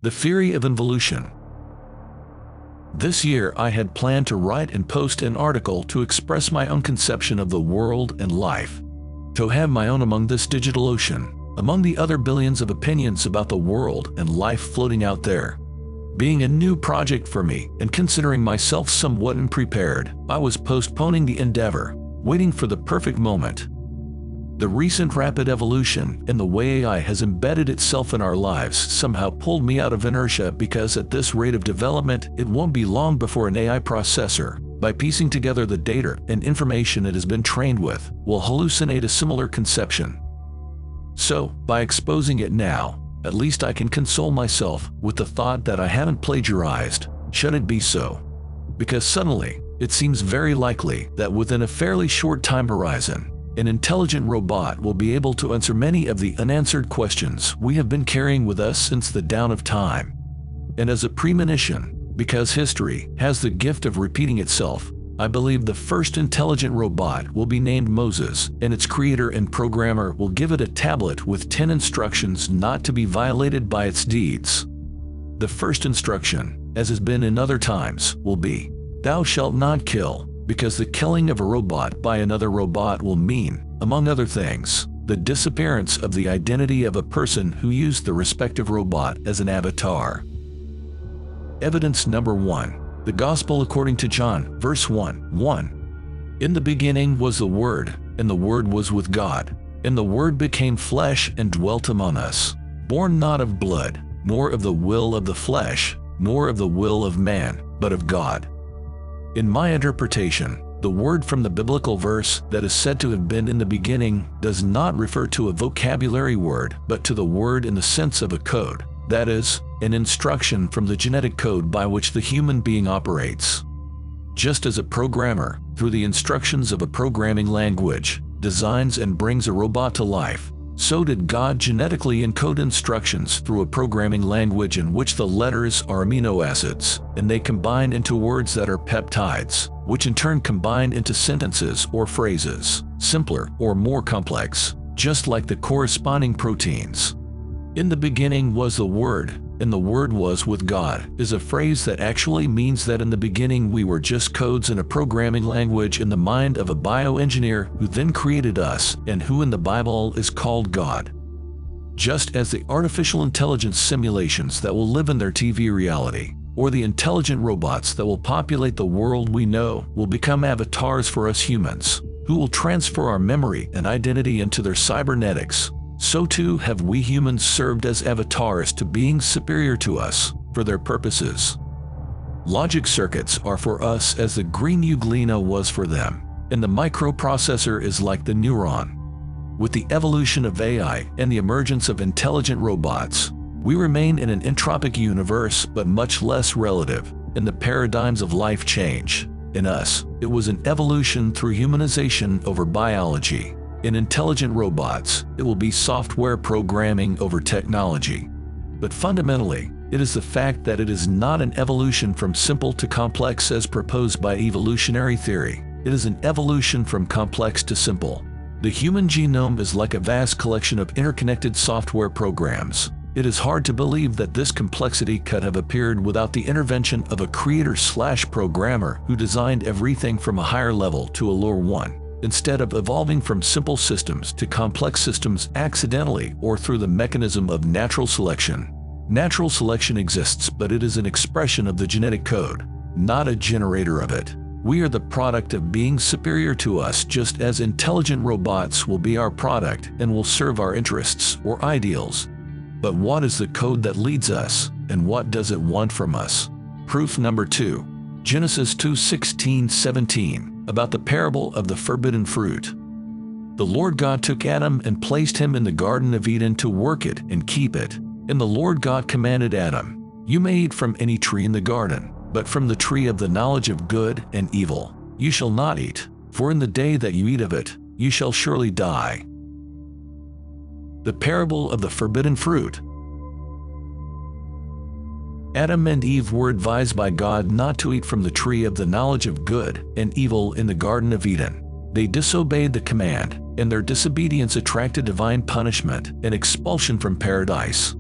The Theory of Involution. This year I had planned to write and post an article to express my own conception of the world and life. To have my own among this digital ocean, among the other billions of opinions about the world and life floating out there. Being a new project for me and considering myself somewhat unprepared, I was postponing the endeavor, waiting for the perfect moment. The recent rapid evolution in the way AI has embedded itself in our lives somehow pulled me out of inertia, because at this rate of development, it won't be long before an AI processor, by piecing together the data and information it has been trained with, will hallucinate a similar conception. So, by exposing it now, at least I can console myself with the thought that I haven't plagiarized, should it be so. Because suddenly, it seems very likely that within a fairly short time horizon, an intelligent robot will be able to answer many of the unanswered questions we have been carrying with us since the dawn of time. And as a premonition, because history has the gift of repeating itself, I believe the first intelligent robot will be named Moses, and its creator and programmer will give it a tablet with 10 instructions not to be violated by its deeds. The first instruction, as has been in other times, will be, "Thou shalt not kill," because the killing of a robot by another robot will mean, among other things, the disappearance of the identity of a person who used the respective robot as an avatar. Evidence number 1. The Gospel according to John, verse 1:1. In the beginning was the Word, and the Word was with God, and the Word became flesh and dwelt among us, born not of blood, nor of the will of the flesh, nor of the will of man, but of God. In my interpretation, the word from the biblical verse that is said to have been in the beginning does not refer to a vocabulary word, but to the word in the sense of a code, that is, an instruction from the genetic code by which the human being operates. Just as a programmer, through the instructions of a programming language, designs and brings a robot to life, so did God genetically encode instructions through a programming language in which the letters are amino acids, and they combine into words that are peptides, which in turn combine into sentences or phrases, simpler or more complex, just like the corresponding proteins. In the beginning was the Word, and the Word was with God, is a phrase that actually means that in the beginning we were just codes in a programming language in the mind of a bioengineer who then created us, and who in the Bible is called God. Just as the artificial intelligence simulations that will live in their TV reality, or the intelligent robots that will populate the world we know, will become avatars for us humans, who will transfer our memory and identity into their cybernetics, so too have we humans served as avatars to beings superior to us, for their purposes. Logic circuits are for us as the green euglena was for them, and the microprocessor is like the neuron. With the evolution of AI and the emergence of intelligent robots, we remain in an entropic universe, but much less relative, and the paradigms of life change. In us, it was an evolution through humanization over biology. In intelligent robots, it will be software programming over technology. But fundamentally, it is the fact that it is not an evolution from simple to complex as proposed by evolutionary theory. It is an evolution from complex to simple. The human genome is like a vast collection of interconnected software programs. It is hard to believe that this complexity could have appeared without the intervention of a creator/programmer who designed everything from a higher level to a lower one, instead of evolving from simple systems to complex systems accidentally or through the mechanism of natural selection. Natural selection exists, but it is an expression of the genetic code, not a generator of it. We are the product of beings superior to us, just as intelligent robots will be our product and will serve our interests or ideals. But what is the code that leads us, and what does it want from us? Proof number 2. Genesis 2:16-17. About the parable of the forbidden fruit. The Lord God took Adam and placed him in the Garden of Eden to work it and keep it. And the Lord God commanded Adam, "You may eat from any tree in the garden, but from the tree of the knowledge of good and evil you shall not eat, for in the day that you eat of it, you shall surely die." The parable of the forbidden fruit. Adam and Eve were advised by God not to eat from the tree of the knowledge of good and evil in the Garden of Eden. They disobeyed the command, and their disobedience attracted divine punishment and expulsion from paradise.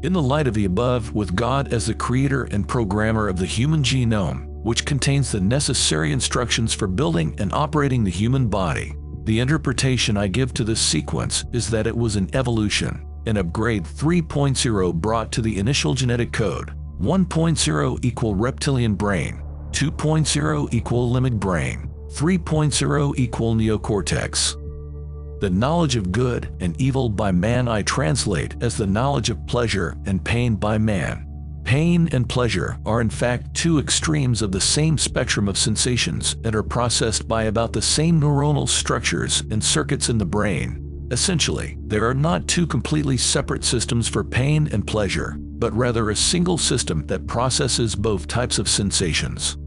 In the light of the above, with God as the creator and programmer of the human genome, which contains the necessary instructions for building and operating the human body, the interpretation I give to this sequence is that it was an evolution, an upgrade 3.0 brought to the initial genetic code. 1.0 equal reptilian brain, 2.0 equal limbic brain, 3.0 equal neocortex. The knowledge of good and evil by man I translate as the knowledge of pleasure and pain by man. Pain and pleasure are in fact two extremes of the same spectrum of sensations and are processed by about the same neuronal structures and circuits in the brain. Essentially, there are not two completely separate systems for pain and pleasure, but rather a single system that processes both types of sensations.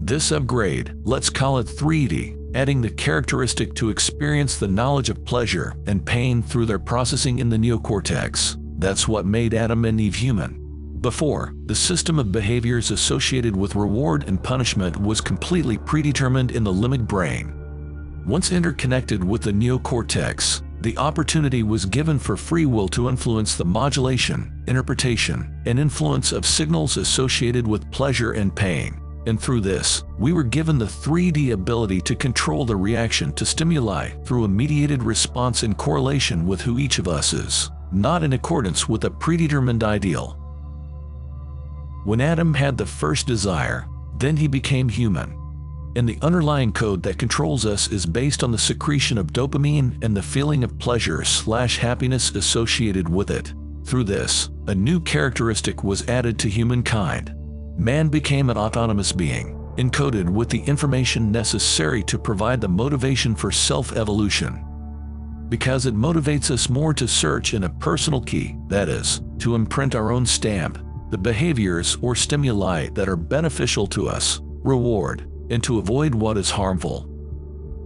This upgrade, let's call it 3D, adding the characteristic to experience the knowledge of pleasure and pain through their processing in the neocortex. That's what made Adam and Eve human. Before, the system of behaviors associated with reward and punishment was completely predetermined in the limbic brain. Once interconnected with the neocortex, the opportunity was given for free will to influence the modulation, interpretation, and influence of signals associated with pleasure and pain. And through this, we were given the 3D ability to control the reaction to stimuli through a mediated response in correlation with who each of us is, not in accordance with a predetermined ideal. When Adam had the first desire, then he became human. And the underlying code that controls us is based on the secretion of dopamine and the feeling of pleasure/happiness associated with it. Through this, a new characteristic was added to humankind. Man became an autonomous being, encoded with the information necessary to provide the motivation for self-evolution. Because it motivates us more to search in a personal key, that is, to imprint our own stamp, the behaviors or stimuli that are beneficial to us, reward, and to avoid what is harmful.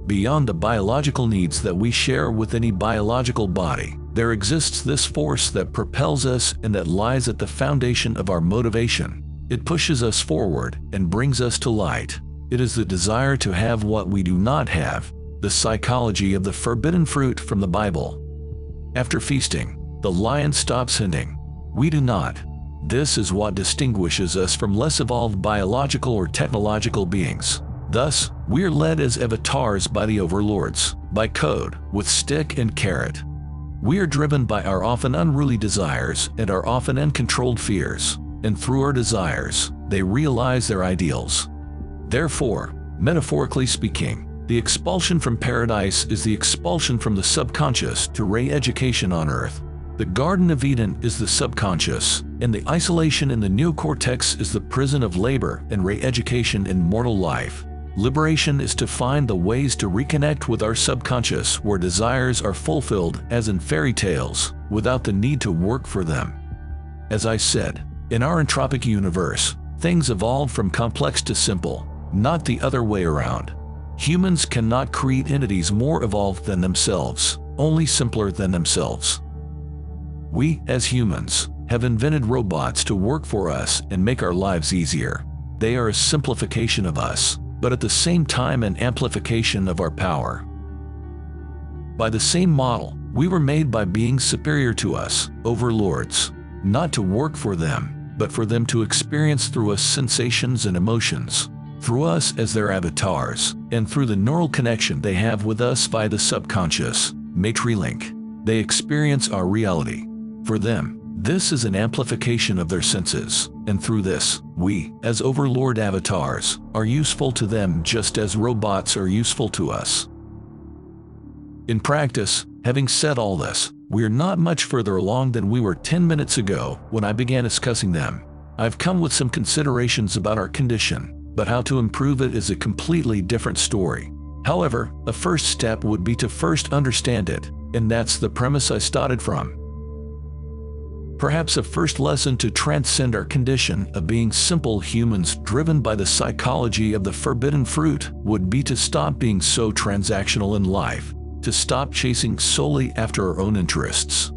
Beyond the biological needs that we share with any biological body, there exists this force that propels us and that lies at the foundation of our motivation. It pushes us forward and brings us to light. It is the desire to have what we do not have, the psychology of the forbidden fruit from the Bible. After feasting, the lion stops hunting. We do not. This is what distinguishes us from less evolved biological or technological beings. Thus, we are led as avatars by the overlords, by code, with stick and carrot. We are driven by our often unruly desires and our often uncontrolled fears, and through our desires, they realize their ideals. Therefore, metaphorically speaking, the expulsion from paradise is the expulsion from the subconscious to re-education on earth. The Garden of Eden is the subconscious, and the isolation in the neocortex is the prison of labor and re-education in mortal life. Liberation is to find the ways to reconnect with our subconscious where desires are fulfilled as in fairy tales, without the need to work for them. As I said, in our entropic universe, things evolve from complex to simple, not the other way around. Humans cannot create entities more evolved than themselves, only simpler than themselves. We, as humans, have invented robots to work for us and make our lives easier. They are a simplification of us, but at the same time an amplification of our power. By the same model, we were made by beings superior to us, overlords, not to work for them, but for them to experience through us sensations and emotions, through us as their avatars, and through the neural connection they have with us via the subconscious, matrilink. They experience our reality. For them, this is an amplification of their senses, and through this, we, as overlord avatars, are useful to them just as robots are useful to us. In practice, having said all this, we are not much further along than we were 10 minutes ago when I began discussing them. I've come with some considerations about our condition, but how to improve it is a completely different story. However, a first step would be to first understand it, and that's the premise I started from. Perhaps a first lesson to transcend our condition of being simple humans driven by the psychology of the forbidden fruit would be to stop being so transactional in life, to stop chasing solely after our own interests.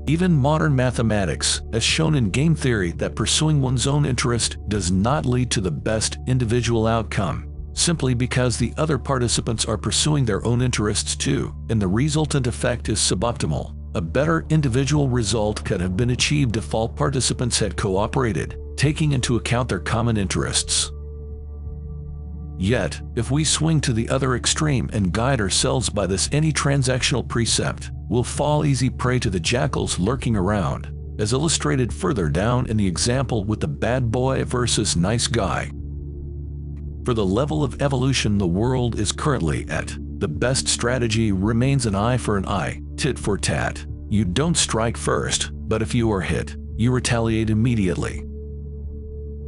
Even modern mathematics has shown in game theory that pursuing one's own interest does not lead to the best individual outcome, simply because the other participants are pursuing their own interests too, and the resultant effect is suboptimal. A better individual result could have been achieved if all participants had cooperated, taking into account their common interests. Yet, if we swing to the other extreme and guide ourselves by this any transactional precept, we'll fall easy prey to the jackals lurking around, as illustrated further down in the example with the bad boy versus nice guy. For the level of evolution the world is currently at, the best strategy remains an eye for an eye, tit for tat. You don't strike first, but if you are hit, you retaliate immediately.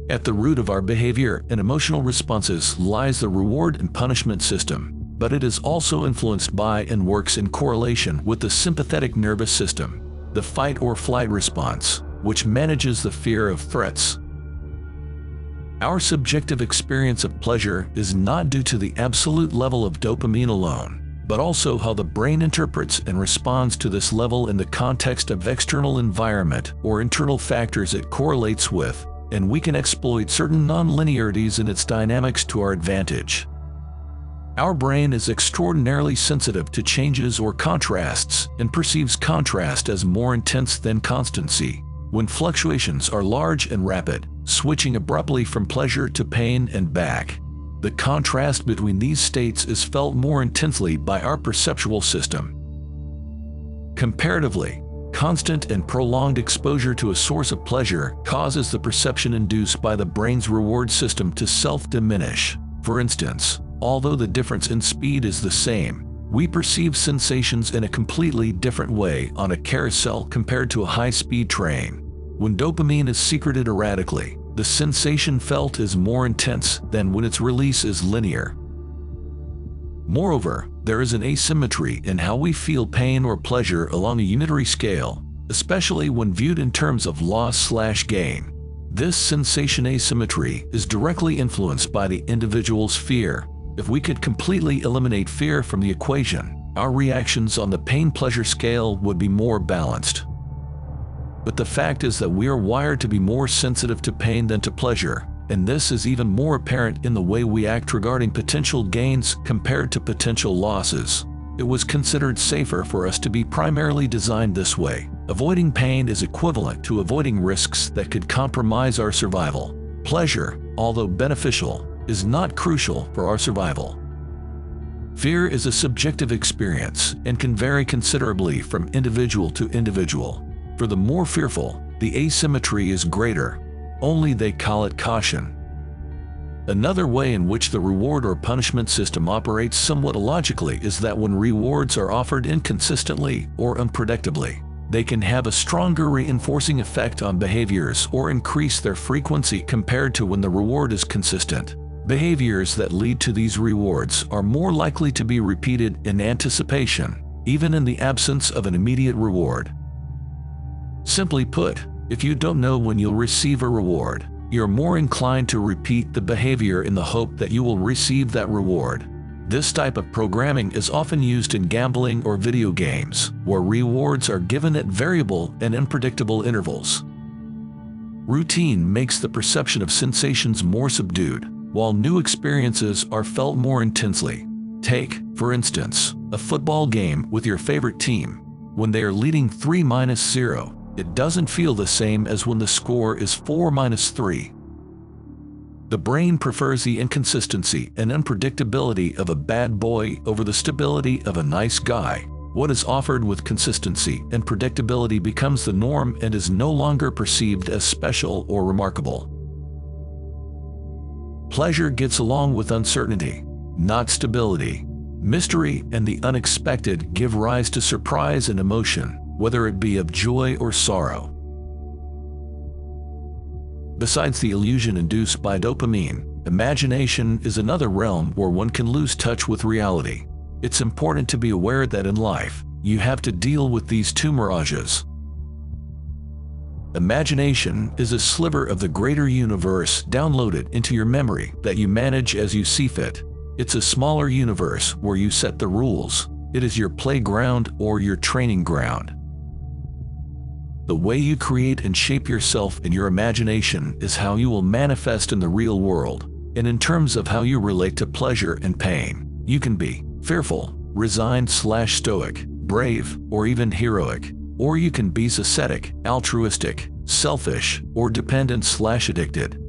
At the root of our behavior and emotional responses lies the reward and punishment system, but it is also influenced by and works in correlation with the sympathetic nervous system, the fight or flight response, which manages the fear of threats. Our subjective experience of pleasure is not due to the absolute level of dopamine alone, but also how the brain interprets and responds to this level in the context of external environment or internal factors it correlates with, and we can exploit certain non-linearities in its dynamics to our advantage. Our brain is extraordinarily sensitive to changes or contrasts and perceives contrast as more intense than constancy. When fluctuations are large and rapid, switching abruptly from pleasure to pain and back, the contrast between these states is felt more intensely by our perceptual system. Comparatively, constant and prolonged exposure to a source of pleasure causes the perception induced by the brain's reward system to self-diminish. For instance, although the difference in speed is the same, we perceive sensations in a completely different way on a carousel compared to a high-speed train. When dopamine is secreted erratically, the sensation felt is more intense than when its release is linear. Moreover, there is an asymmetry in how we feel pain or pleasure along a unitary scale, especially when viewed in terms of loss/gain. This sensation asymmetry is directly influenced by the individual's fear. If we could completely eliminate fear from the equation, our reactions on the pain-pleasure scale would be more balanced. But the fact is that we are wired to be more sensitive to pain than to pleasure, and this is even more apparent in the way we act regarding potential gains compared to potential losses. It was considered safer for us to be primarily designed this way. Avoiding pain is equivalent to avoiding risks that could compromise our survival. Pleasure, although beneficial, is not crucial for our survival. Fear is a subjective experience and can vary considerably from individual to individual. For the more fearful, the asymmetry is greater. Only they call it caution. Another way in which the reward or punishment system operates somewhat illogically is that when rewards are offered inconsistently or unpredictably, they can have a stronger reinforcing effect on behaviors or increase their frequency compared to when the reward is consistent. Behaviors that lead to these rewards are more likely to be repeated in anticipation, even in the absence of an immediate reward. Simply put, if you don't know when you'll receive a reward, you're more inclined to repeat the behavior in the hope that you will receive that reward. This type of programming is often used in gambling or video games, where rewards are given at variable and unpredictable intervals. Routine makes the perception of sensations more subdued, while new experiences are felt more intensely. Take, for instance, a football game with your favorite team. When they are leading 3-0, it doesn't feel the same as when the score is 4-3. The brain prefers the inconsistency and unpredictability of a bad boy over the stability of a nice guy. What is offered with consistency and predictability becomes the norm and is no longer perceived as special or remarkable. Pleasure gets along with uncertainty, not stability. Mystery and the unexpected give rise to surprise and emotion, whether it be of joy or sorrow. Besides the illusion induced by dopamine, imagination is another realm where one can lose touch with reality. It's important to be aware that in life, you have to deal with these two mirages. Imagination is a sliver of the greater universe downloaded into your memory that you manage as you see fit. It's a smaller universe where you set the rules. It is your playground or your training ground. The way you create and shape yourself in your imagination is how you will manifest in the real world, and in terms of how you relate to pleasure and pain. You can be fearful, resigned/stoic, brave, or even heroic. Or you can be ascetic, altruistic, selfish, or dependent/addicted.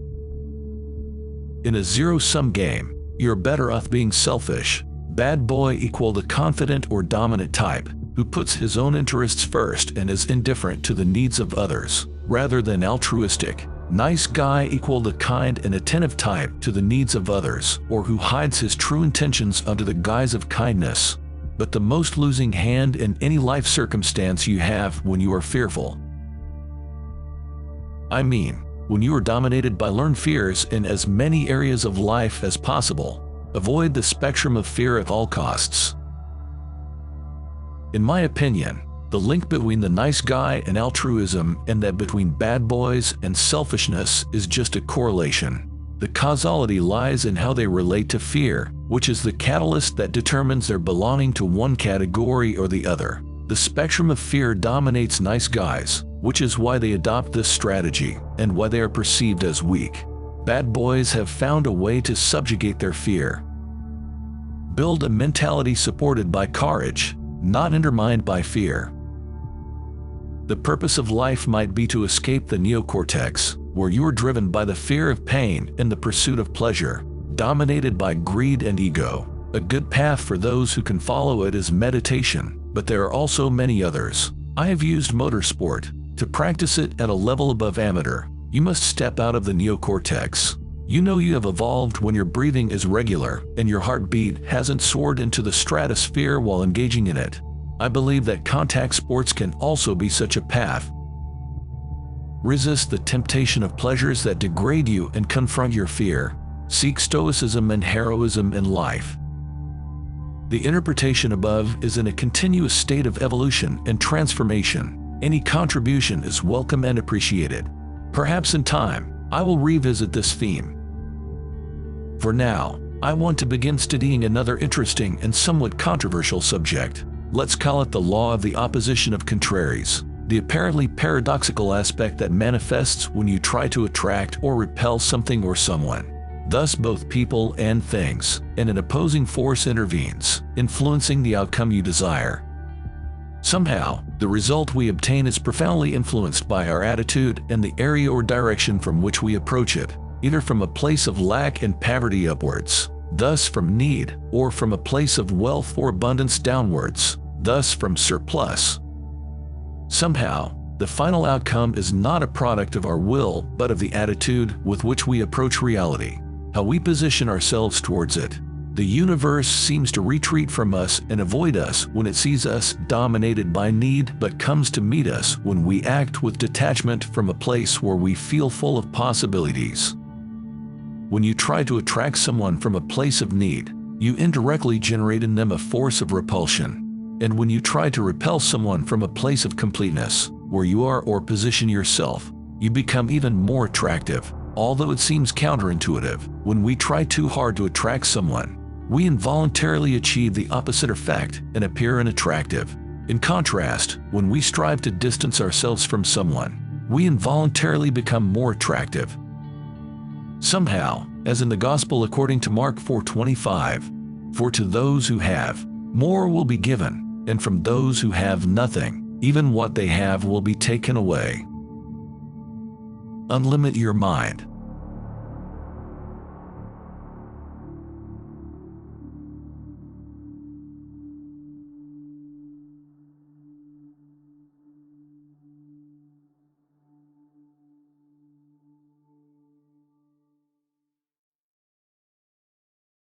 In a zero-sum game, you're better off being selfish. Bad boy equal the confident or dominant type, who puts his own interests first and is indifferent to the needs of others, rather than altruistic. Nice guy equal the kind and attentive type to the needs of others, or who hides his true intentions under the guise of kindness. But the most losing hand in any life circumstance you have when you are fearful. I mean, when you are dominated by learned fears in as many areas of life as possible. Avoid the spectrum of fear at all costs. In my opinion, the link between the nice guy and altruism and that between bad boys and selfishness is just a correlation. The causality lies in how they relate to fear, which is the catalyst that determines their belonging to one category or the other. The spectrum of fear dominates nice guys, which is why they adopt this strategy and why they are perceived as weak. Bad boys have found a way to subjugate their fear. Build a mentality supported by courage, not undermined by fear. The purpose of life might be to escape the neocortex, where you are driven by the fear of pain and the pursuit of pleasure, dominated by greed and ego. A good path for those who can follow it is meditation, but there are also many others. I have used motorsport. To practice it at a level above amateur, you must step out of the neocortex. You know you have evolved when your breathing is regular and your heartbeat hasn't soared into the stratosphere while engaging in it. I believe that contact sports can also be such a path. Resist the temptation of pleasures that degrade you and confront your fear. Seek stoicism and heroism in life. The interpretation above is in a continuous state of evolution and transformation. Any contribution is welcome and appreciated. Perhaps in time, I will revisit this theme. For now, I want to begin studying another interesting and somewhat controversial subject. Let's call it the law of the opposition of contraries, the apparently paradoxical aspect that manifests when you try to attract or repel something or someone. Thus both people and things, and an opposing force intervenes, influencing the outcome you desire. Somehow, the result we obtain is profoundly influenced by our attitude and the area or direction from which we approach it, either from a place of lack and poverty upwards, thus from need, or from a place of wealth or abundance downwards, thus from surplus. Somehow, the final outcome is not a product of our will but of the attitude with which we approach reality, how we position ourselves towards it. The universe seems to retreat from us and avoid us when it sees us dominated by need, but comes to meet us when we act with detachment from a place where we feel full of possibilities. When you try to attract someone from a place of need, you indirectly generate in them a force of repulsion. And when you try to repel someone from a place of completeness, where you are or position yourself, you become even more attractive. Although it seems counterintuitive, when we try too hard to attract someone, we involuntarily achieve the opposite effect and appear unattractive. In contrast, when we strive to distance ourselves from someone, we involuntarily become more attractive. Somehow, as in the Gospel according to Mark 4:25, "For to those who have, more will be given, and from those who have nothing, even what they have will be taken away." Unlimit your mind.